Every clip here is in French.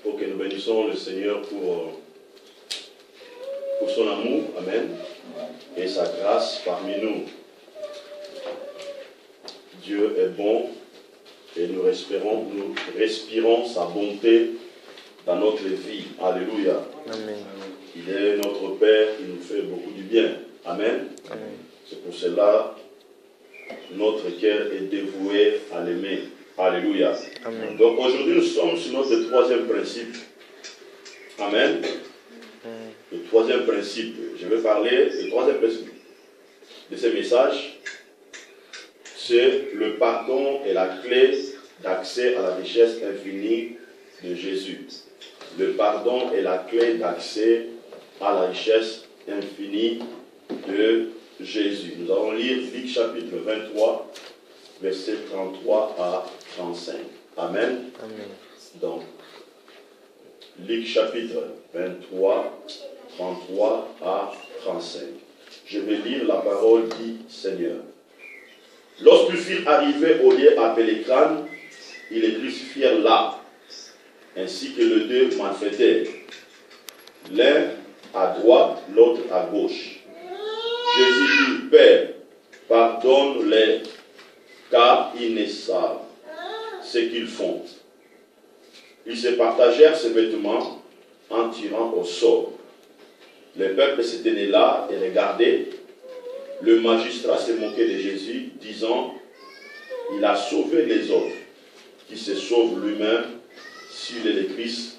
pour que nous bénissons le Seigneur pour son amour, amen, et sa grâce parmi nous. Dieu est bon et nous respirons sa bonté dans notre vie. Alléluia. Amen. Il est notre Père qui nous fait beaucoup du bien. Amen. Amen. C'est pour cela notre cœur est dévoué à l'aimer. Alléluia. Amen. Donc aujourd'hui nous sommes sur notre troisième principe. Amen. Le troisième principe. Je vais parler du troisième principe de ce message. C'est le pardon et la clé d'accès à la richesse infinie de Jésus. Le pardon est la clé d'accès à la richesse infinie de Jésus. Nous allons lire Luc chapitre 23, versets 33 à 35. Amen. Amen. Donc, Luc chapitre 23, 33 à 35. Je vais lire la parole du Seigneur. Lorsqu'ils furent arrivés au lieu appelé Crâne, ils les crucifièrent là, ainsi que les deux malfaiteurs, l'un à droite, l'autre à gauche. Jésus dit, Père, pardonne-les, car ils ne savent ce qu'ils font. Ils se partagèrent ses vêtements en tirant au sort. Le peuple se tenait là et regardait. Le magistrat se moquait de Jésus, disant, il a sauvé les autres, qui se sauve lui-même s'il est le Christ,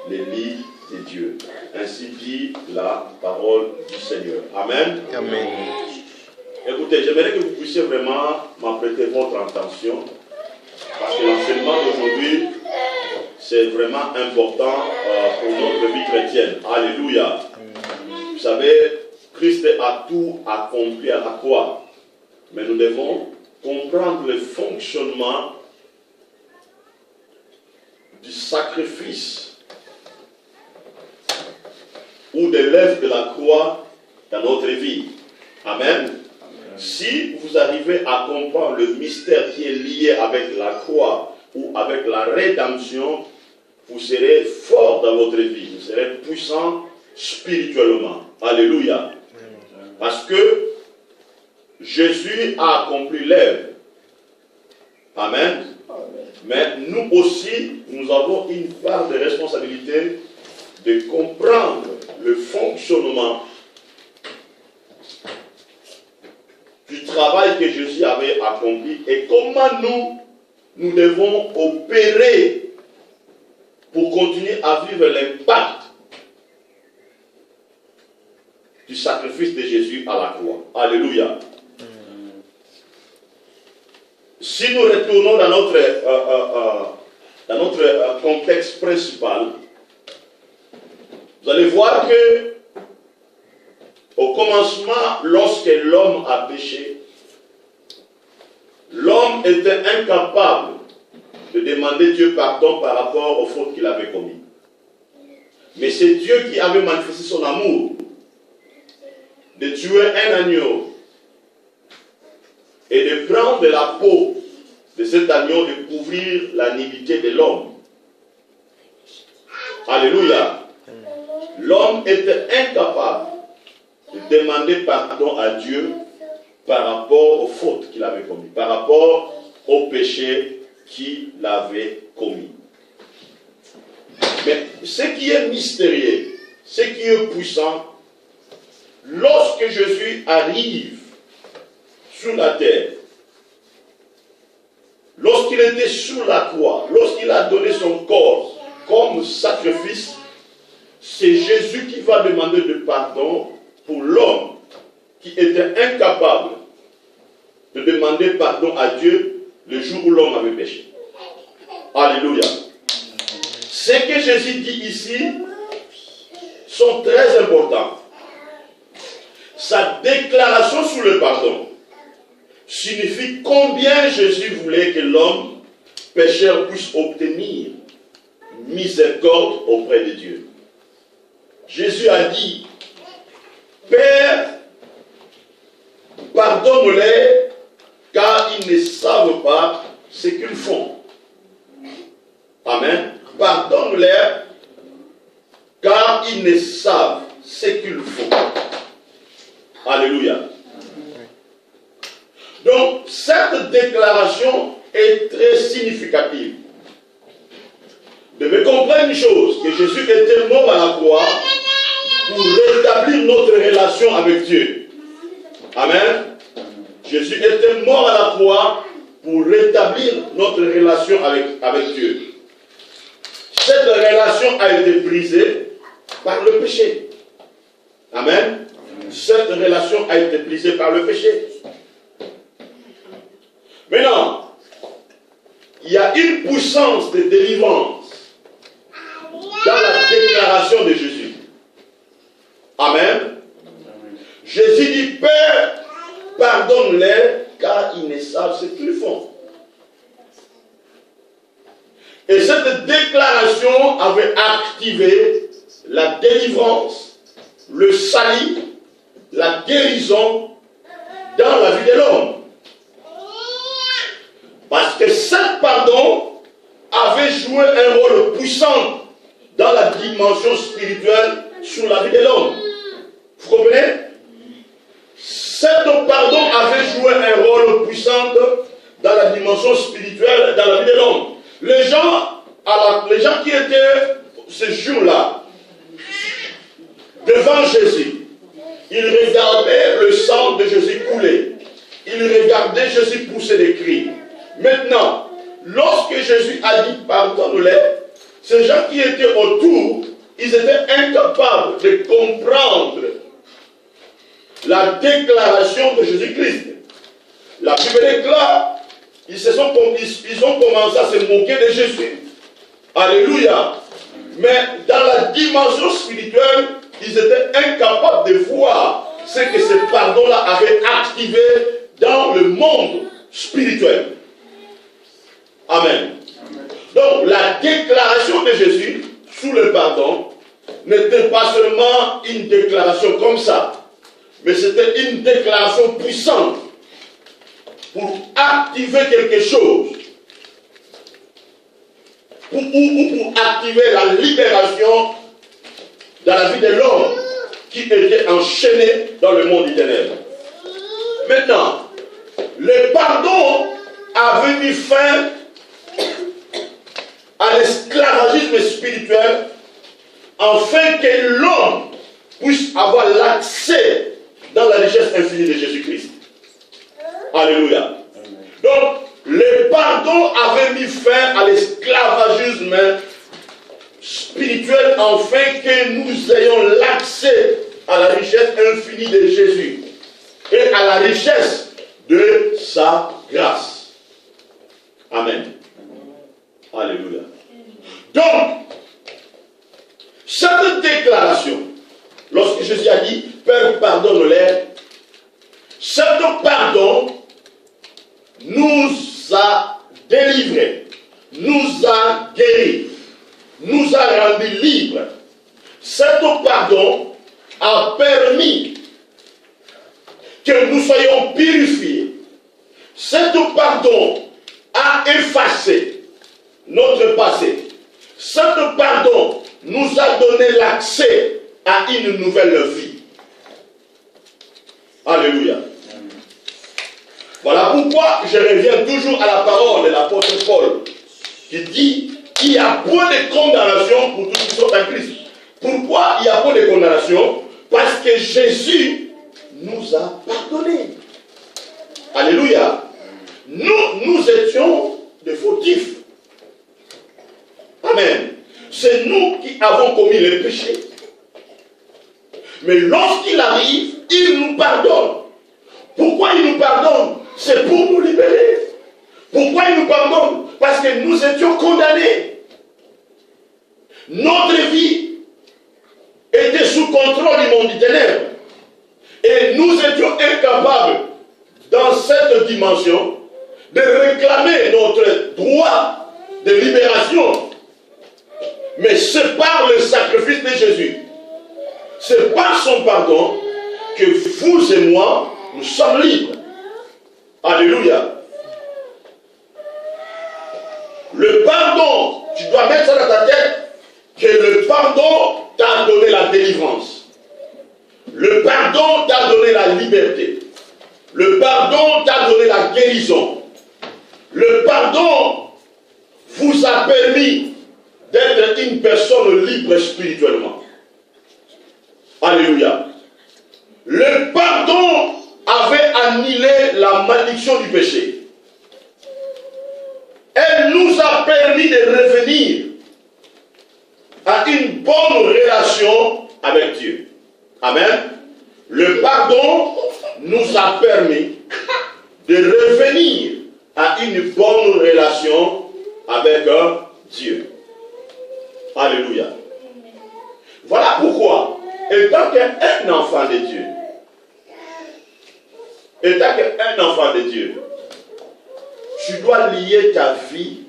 l'Élie de Dieu. Ainsi dit la parole du Seigneur. Amen. Amen. Écoutez, j'aimerais que vous puissiez vraiment m'apprêter votre attention, parce que l'enseignement d'aujourd'hui, c'est vraiment important pour notre vie chrétienne. Alléluia. Vous savez, Christ a tout accompli à la croix. Mais nous devons comprendre le fonctionnement du sacrifice ou de l'œuvre de la croix dans notre vie. Amen. Amen. Si vous arrivez à comprendre le mystère qui est lié avec la croix ou avec la rédemption, vous serez fort dans votre vie. Vous serez puissant spirituellement. Alléluia. Parce que Jésus a accompli l'œuvre. Amen. Mais nous aussi, nous avons une part de responsabilité de comprendre le fonctionnement du travail que Jésus avait accompli et comment nous devons opérer pour continuer à vivre l'impact du sacrifice de Jésus à la croix. Alléluia. Si nous retournons dans notre contexte principal, vous allez voir que au commencement, lorsque l'homme a péché, l'homme était incapable de demander Dieu pardon par rapport aux fautes qu'il avait commises. Mais c'est Dieu qui avait manifesté son amour de tuer un agneau et de prendre la peau de cet agneau et couvrir l'iniquité de l'homme. Alléluia. L'homme était incapable de demander pardon à Dieu par rapport aux fautes qu'il avait commises, par rapport au péché qu'il avait commis. Mais ce qui est mystérieux, ce qui est puissant, lorsque Jésus arrive sur la terre, lorsqu'il était sur la croix, lorsqu'il a donné son corps comme sacrifice, c'est Jésus qui va demander de pardon pour l'homme qui était incapable de demander pardon à Dieu le jour où l'homme avait péché. Alléluia. Ce que Jésus dit ici sont très importants. Sa déclaration sur le pardon signifie combien Jésus voulait que l'homme pécheur puisse obtenir miséricorde auprès de Dieu. Jésus a dit, Père, pardonne-les, car ils ne savent pas ce qu'ils font. Amen. pardonne-leur, car ils ne savent ce qu'ils font. Alléluia. Donc, cette déclaration est très significative. Vous devez comprendre une chose, que Jésus était mort à la croix pour rétablir notre relation avec Dieu. Amen. Jésus était mort à la croix pour rétablir notre relation avec Dieu. Cette relation a été brisée par le péché. Amen. Cette relation a été brisée par le péché. Maintenant, il y a une puissance de délivrance dans la déclaration de Jésus. Amen. Jésus dit, Père, pardonne-les, car ils ne savent ce qu'ils font. Et cette déclaration avait activé la délivrance, le salut, la guérison dans la vie de l'homme. Parce que ce pardon avait joué un rôle puissant dans la dimension spirituelle sur la vie de l'homme. Vous comprenez? Ce pardon avait joué un rôle puissant dans la dimension spirituelle dans la vie de l'homme. Les gens qui étaient ce jour-là devant Jésus, ils regardaient le sang de Jésus couler. Ils regardaient Jésus pousser des cris. Maintenant, lorsque Jésus a dit pardonne-les, ces gens qui étaient autour, ils étaient incapables de comprendre la déclaration de Jésus-Christ. La Bible déclare, ils ont commencé à se moquer de Jésus. Alléluia. Mais dans la dimension spirituelle, ils étaient incapables de voir ce que ce pardon-là avait activé dans le monde spirituel. Amen. Donc, la déclaration de Jésus sous le pardon n'était pas seulement une déclaration comme ça, mais c'était une déclaration puissante pour activer quelque chose, pour activer la libération dans la vie de l'homme qui était enchaîné dans le monde des ténèbres. Maintenant, le pardon avait mis fin à l'esclavagisme spirituel afin que l'homme puisse avoir l'accès dans la richesse infinie de Jésus-Christ. Alléluia. Donc, le pardon avait mis fin à l'esclavagisme spirituel afin que nous ayons l'accès à la richesse infinie de Jésus et à la richesse de sa grâce. Amen. Alléluia. Donc, cette déclaration, lorsque Jésus a dit, Père, pardonne-les, ce pardon nous a délivrés, nous a guéris, nous a rendus libres. Ce pardon a permis que nous soyons purifiés. Ce pardon a effacé notre passé. Ce pardon nous a donné l'accès à une nouvelle vie. Alléluia. Voilà pourquoi je reviens toujours à la parole de l'apôtre Paul qui dit qu'il y a point de condamnation pour tous qui sont en Christ. Pourquoi il y a point de condamnation? Parce que Jésus nous a pardonné. Alléluia. Nous étions des fautifs. Amen. C'est nous qui avons commis le péché. Mais lorsqu'il arrive, il nous pardonne. Pourquoi il nous pardonne? C'est pour nous libérer. Pourquoi il nous pardonne? Parce que nous étions condamnés. Notre vie était sous contrôle du monde des ténèbres. Et nous étions incapables, dans cette dimension, de réclamer notre droit de libération. Mais c'est par le sacrifice de Jésus, c'est par son pardon que vous et moi, nous sommes libres. Alléluia. Le pardon Tu dois mettre ça dans ta tête que le pardon t'a donné la délivrance. Le pardon t'a donné la liberté. Le pardon t'a donné la guérison. Le pardon vous a permis d'être une personne libre spirituellement. Alléluia. Le pardon avait annulé la malédiction du péché. Elle nous a permis de revenir à une bonne relation avec Dieu. Amen. Le pardon nous a permis de revenir à une bonne relation avec Dieu. Alléluia. Voilà pourquoi, étant qu'un enfant de Dieu, tu dois lier ta vie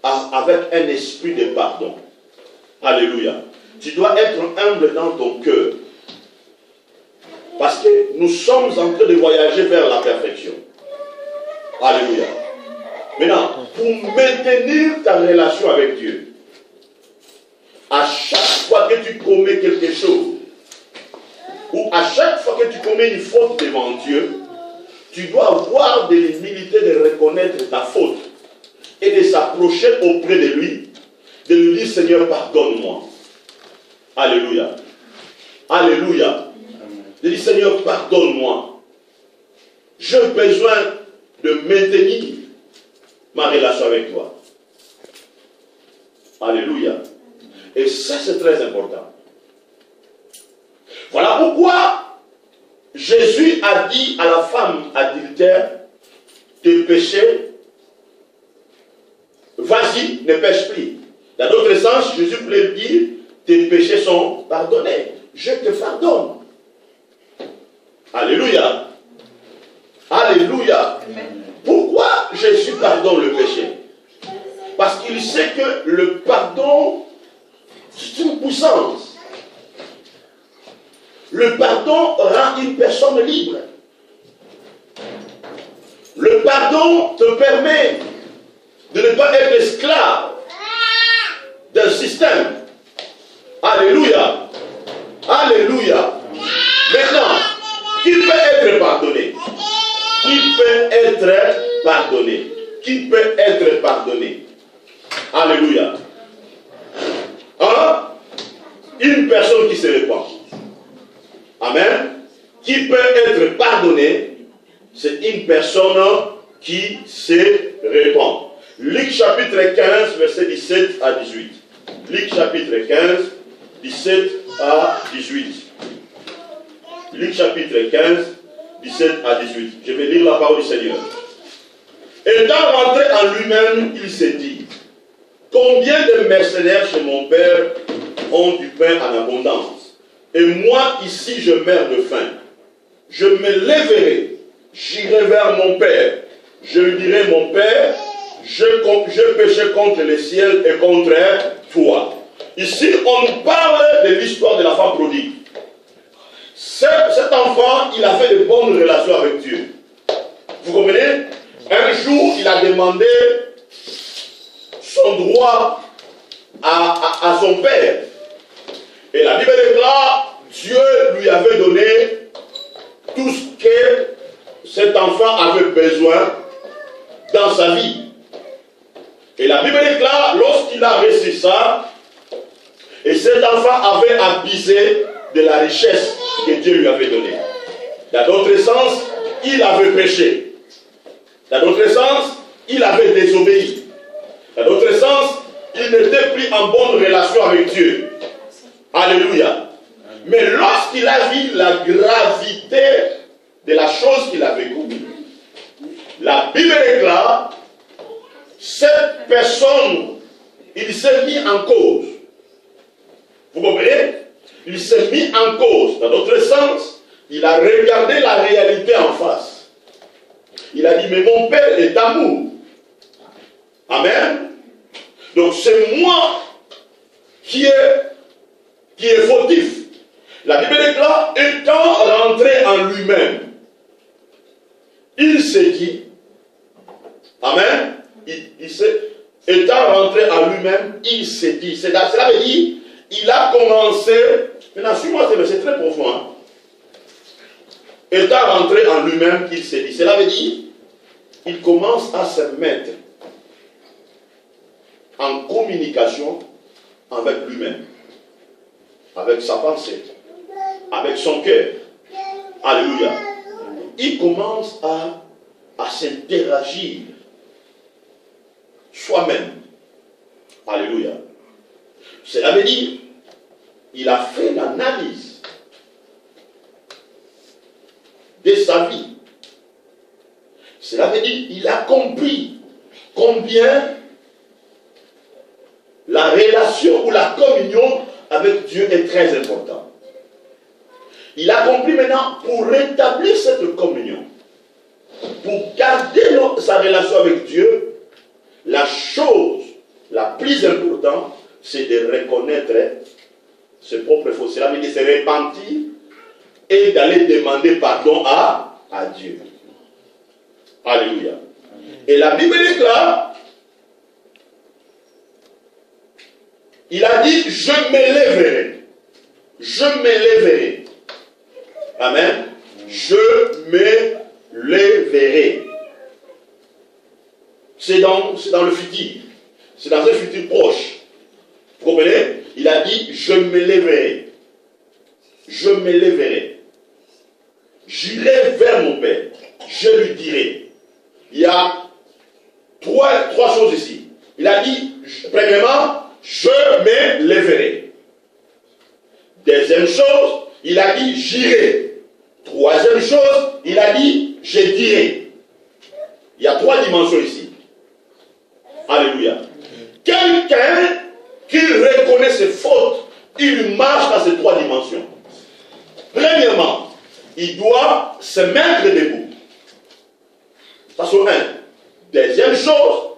avec un esprit de pardon. Alléluia. Tu dois être humble dans ton cœur. Parce que nous sommes en train de voyager vers la perfection. Alléluia. Maintenant, pour maintenir ta relation avec Dieu, à chaque fois que tu commets quelque chose, ou à chaque fois que tu commets une faute devant Dieu, tu dois avoir de l'humilité de reconnaître ta faute et de s'approcher auprès de lui, de lui dire, Seigneur, pardonne-moi. Alléluia. Alléluia. De dire, Seigneur, pardonne-moi. J'ai besoin de maintenir ma relation avec toi. Alléluia. Et ça, c'est très important. Voilà pourquoi Jésus a dit à la femme adultère, tes péchés, vas-y, ne pêche plus. Dans d'autres sens, Jésus voulait dire, tes péchés sont pardonnés. Je te pardonne. Alléluia. Alléluia. Pourquoi Jésus pardonne le péché? Parce qu'il sait que le pardon, c'est une puissance. Le pardon rend une personne libre. Le pardon te permet de ne pas être esclave d'un système. Alléluia. Alléluia. Maintenant, qui peut être pardonné? Qui peut être pardonné? Qui peut être pardonné? Alléluia. Hein? Une personne qui se répand. Amen. Qui peut être pardonné? C'est une personne qui se répand. Luc chapitre 15, verset 17 à 18. Luc chapitre 15, 17 à 18. Luc chapitre 15, 17 à 18. Je vais lire la parole du Seigneur. Étant rentré en lui-même, il s'est dit, combien de mercenaires chez mon père ont du pain en abondance? Et moi, ici, je meurs de faim. Je me lèverai, j'irai vers mon père. Je lui dirai, mon père, je péché contre le ciel et contre toi. Ici, on nous parle de l'histoire de la femme prodigue. Cet enfant, il a fait de bonnes relations avec Dieu. Vous comprenez? Un jour, il a demandé son droit à son père. Et la Bible déclare, Dieu lui avait donné tout ce que cet enfant avait besoin dans sa vie. Et la Bible déclare, lorsqu'il a reçu ça, et cet enfant avait abusé de la richesse que Dieu lui avait donnée. Dans d'autres sens, il avait péché. Dans d'autres sens, il avait désobéi. Dans d'autres sens, il n'était plus en bonne relation avec Dieu. Alléluia. Mais lorsqu'il a vu la gravité de la chose qu'il avait commise, la Bible déclare, cette personne, il s'est mis en cause. Vous comprenez? Il s'est mis en cause. Dans d'autres sens, il a regardé la réalité en face. Il a dit, mais mon père est amour. Amen. Donc c'est moi qui est fautif. La Bible déclare, étant rentré en lui-même, il s'est dit, amen, il s'est étant rentré à lui-même, il s'est dit. Cela veut dire, il a commencé. Maintenant, suis-moi, c'est très profond. Hein? Étant rentré en lui-même, il s'est dit. Cela veut dire, il commence à se mettre en communication avec lui-même, avec sa pensée, avec son cœur. Alléluia. Il commence à s'interagir soi-même. Alléluia. Cela veut dire, il a fait l'analyse de sa vie. Cela veut dire, il a compris combien la relation ou la communion avec Dieu est très importante. Il a compris maintenant, pour rétablir cette communion, pour garder sa relation avec Dieu, la chose la plus importante, c'est de reconnaître ses propres fautes. Cela veut dire se repentir et d'aller demander pardon à Dieu. Alléluia. Et la Bible déclare, il a dit, je m'élèverai. Je m'élèverai. Amen. Je m'élèverai. C'est dans le futur. C'est dans un futur proche. Vous comprenez? Il a dit, je m'élèverai. Je m'élèverai. J'irai vers mon Père. Je lui dirai. Il y a trois choses ici. Il a dit, premièrement, je m'élèverai. Deuxième chose, il a dit, j'irai. Troisième chose, il a dit, je dirai. Il y a 3 dimensions ici. Alléluia. Quelqu'un qui reconnaît ses fautes, il marche dans ces 3 dimensions. Premièrement, il doit se mettre debout. Ça c'est un. Deuxième chose,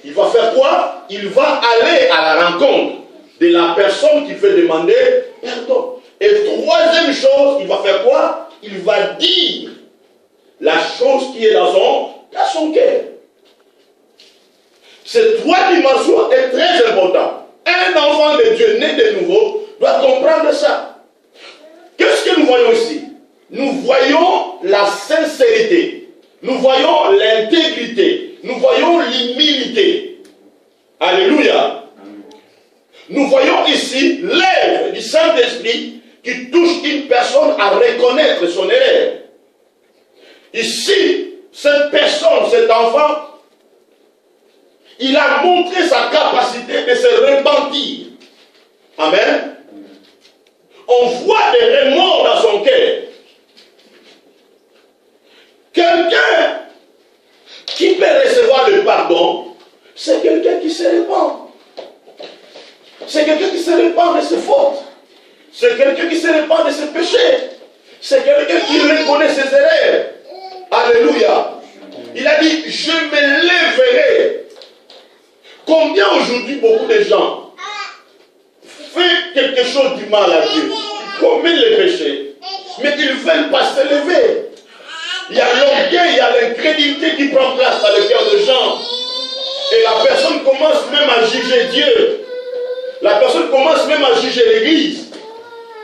il va faire quoi? Il va aller à la rencontre de la personne qui fait demander pardon. Et troisième chose, il va faire quoi? Il va dire la chose qui est dans son cœur. Ces 3 dimensions est très important. Un enfant de Dieu né de nouveau doit comprendre ça. Qu'est-ce que nous voyons ici? Nous voyons la sincérité. Nous voyons l'intégrité. Nous voyons l'humilité. Alléluia. Nous voyons ici l'œuvre du Saint-Esprit qui touche une personne à reconnaître son erreur. Ici, cette personne, cet enfant, il a montré sa capacité de se repentir. Amen. On voit des remords dans son cœur. Quelqu'un qui peut recevoir le pardon, c'est quelqu'un qui se repent. C'est quelqu'un qui se repent de ses fautes. C'est quelqu'un qui se repent de ses péchés. C'est quelqu'un qui reconnaît ses erreurs. Alléluia. Il a dit, je me lèverai. Combien aujourd'hui beaucoup de gens font quelque chose du mal à Dieu, ils commettent les péchés, mais ils ne veulent pas se lever. Il y a l'orgueil, il y a l'incrédulité qui prend place dans le cœur des gens. Et la personne commence même à juger Dieu. La personne commence même à juger l'Église.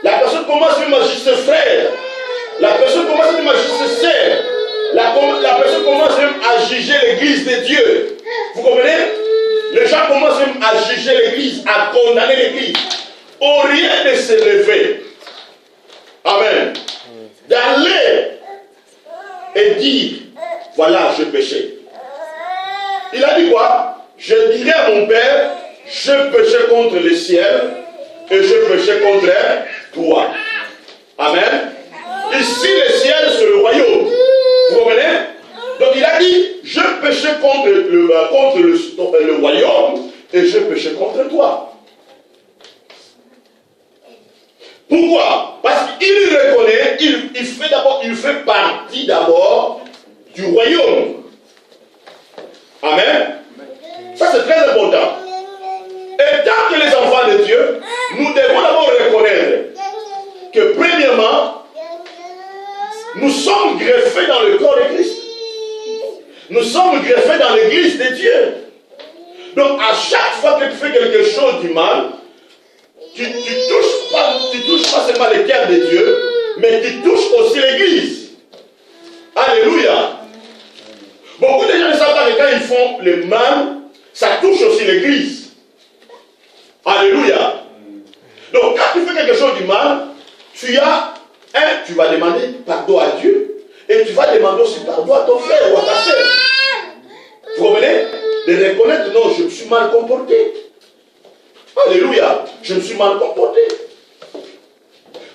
La personne commence même à juger ses frères. La personne commence même à juger ses sœurs. La personne commence même à juger l'Église de Dieu. Vous comprenez? Les gens commencent même à juger l'Église, à condamner l'Église. Au rien de se lever. Amen. D'aller et dire, voilà, je péchais. Il a dit quoi? Je dirai à mon Père, je péchais contre le ciel et je péchais contre toi. Amen. Ici, le ciel, c'est le royaume. Vous comprenez? Donc il a dit, je péchais contre le royaume et je péchais contre toi. Pourquoi? Parce qu'il reconnaît, il fait partie d'abord du royaume. Amen. Ça c'est très important. Et tant que les enfants de Dieu, nous devons d'abord reconnaître que premièrement, nous sommes greffés dans le corps de Christ. Nous sommes greffés dans l'église de Dieu. Donc à chaque fois que tu fais quelque chose du mal, tu touches pas seulement le cœur de Dieu, mais tu touches aussi l'église. Alléluia. Beaucoup de gens ne savent pas que quand ils font le mal, ça touche aussi l'église. Alléluia. Donc quand tu fais quelque chose du mal, tu vas demander pardon à Dieu et tu vas demander aussi pardon à ton frère ou à ta soeur. Vous comprenez? De reconnaître, non, je me suis mal comporté. Alléluia. Je me suis mal comporté.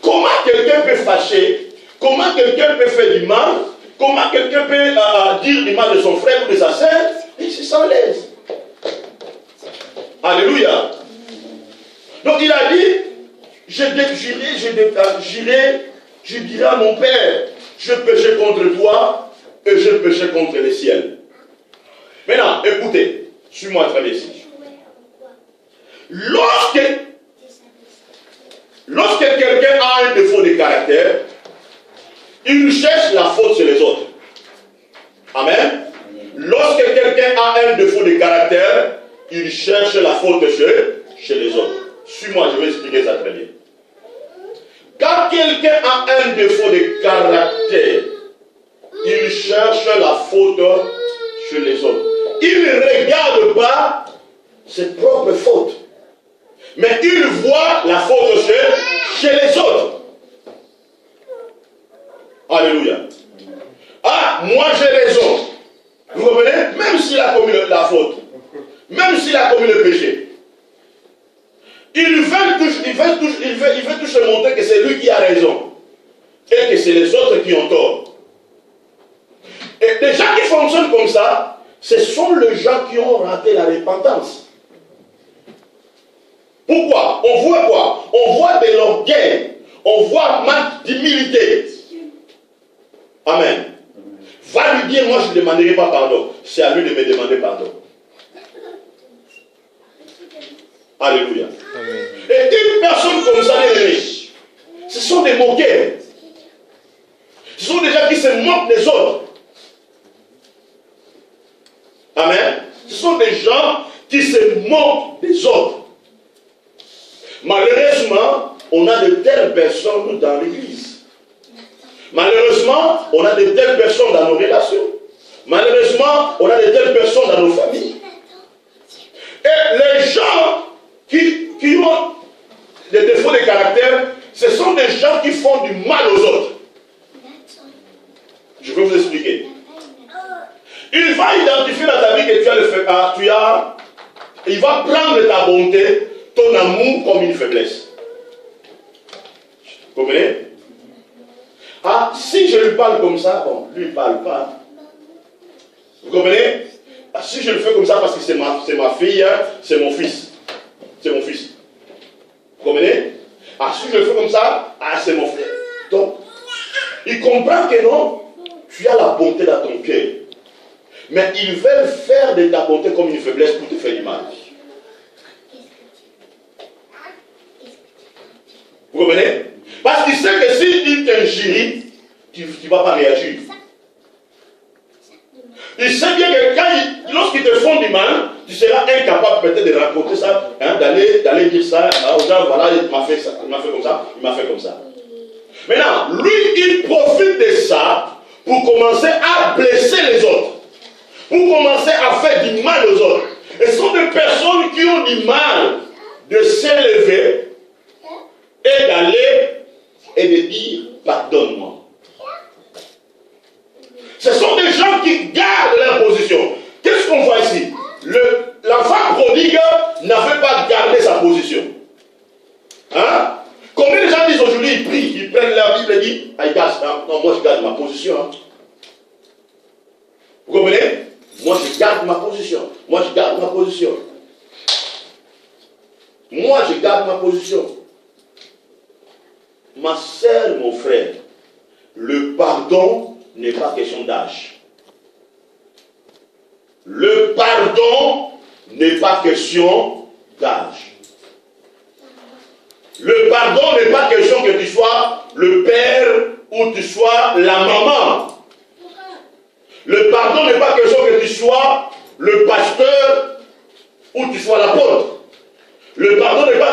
Comment quelqu'un peut fâcher? Comment quelqu'un peut faire du mal? Comment quelqu'un peut dire du mal de son frère ou de sa sœur? Il se sent l'aise. Alléluia. Donc il a dit, je dirai à mon Père, je péchais contre toi et je péchais contre le ciel. Maintenant, écoutez, suis-moi très bien ici. Lorsque quelqu'un a un défaut de caractère, il cherche la faute sur les autres. Amen. Lorsque quelqu'un a un défaut de caractère, il cherche la faute chez les autres. Suis-moi, je vais expliquer ça très bien. Quand quelqu'un a un défaut de caractère, il cherche la faute chez les autres. Il ne regarde pas ses propres fautes, mais il voit la faute chez les autres. Alléluia. Ah, moi j'ai raison. Vous comprenez? Même s'il a commis la faute, même s'il a commis le péché, il veut toujours montrer que c'est lui qui a raison et que c'est les autres qui ont tort. Et les gens qui fonctionnent comme ça, ce sont les gens qui ont raté la repentance. Pourquoi? On voit quoi? On voit de l'orgueil, on voit manque d'humilité. Amen. Va lui dire, moi je ne demanderai pas pardon. C'est à lui de me demander pardon. Alléluia. Amen. Et une personne comme ça, ce sont des moqueurs. Ce sont des gens qui se moquent des autres. Amen. Ce sont des gens qui se moquent des autres. Malheureusement, on a de telles personnes dans l'église. Malheureusement, on a de telles personnes dans nos relations. Malheureusement, on a de telles personnes dans nos familles. Et les gens qui ont des défauts de caractère, ce sont des gens qui font du mal aux autres. Je vais vous expliquer. Il va identifier dans ta vie que il va prendre ta bonté, ton amour comme une faiblesse. Vous comprenez? Ah, si je lui parle comme ça, bon, lui il ne parle pas. Vous comprenez? Ah, si je le fais comme ça parce que c'est ma fille, hein, c'est mon fils. C'est mon fils. Vous comprenez? Ah, si je le fais comme ça, ah, c'est mon frère. Donc, il comprend que non, tu as la bonté dans ton cœur. Mais ils veulent faire de ta bonté comme une faiblesse pour te faire du mal. Vous comprenez? Parce qu'il sait que s'il t'injurie, tu ne vas pas réagir. Il sait bien que lorsqu'ils te font du mal, tu seras incapable peut-être de raconter ça, hein, d'aller dire ça aux gens, voilà, il m'a fait ça, il m'a fait comme ça, il m'a fait comme ça. Maintenant, lui, il profite de ça pour commencer à blesser les autres. Pour commencer à faire du mal aux autres. Et ce sont des personnes qui ont du mal de s'élever et d'aller et de dire pardonne-moi. Ce sont des gens qui gardent leur position. Qu'est-ce qu'on voit ici? L'enfant prodigue n'avait pas gardé sa position. Hein? Combien de gens disent aujourd'hui, ils prient, ils prennent la Bible et disent ah, non, moi je garde ma position. Hein? Vous comprenez? Moi je garde ma position. Moi je garde ma position. Moi je garde ma position. Ma sœur, mon frère, le pardon n'est pas question d'âge. Le pardon n'est pas question d'âge. Le pardon n'est pas question que tu sois le père ou tu sois la maman. Le pardon n'est pas question que tu sois le pasteur ou tu sois l'apôtre, le pardon n'est pas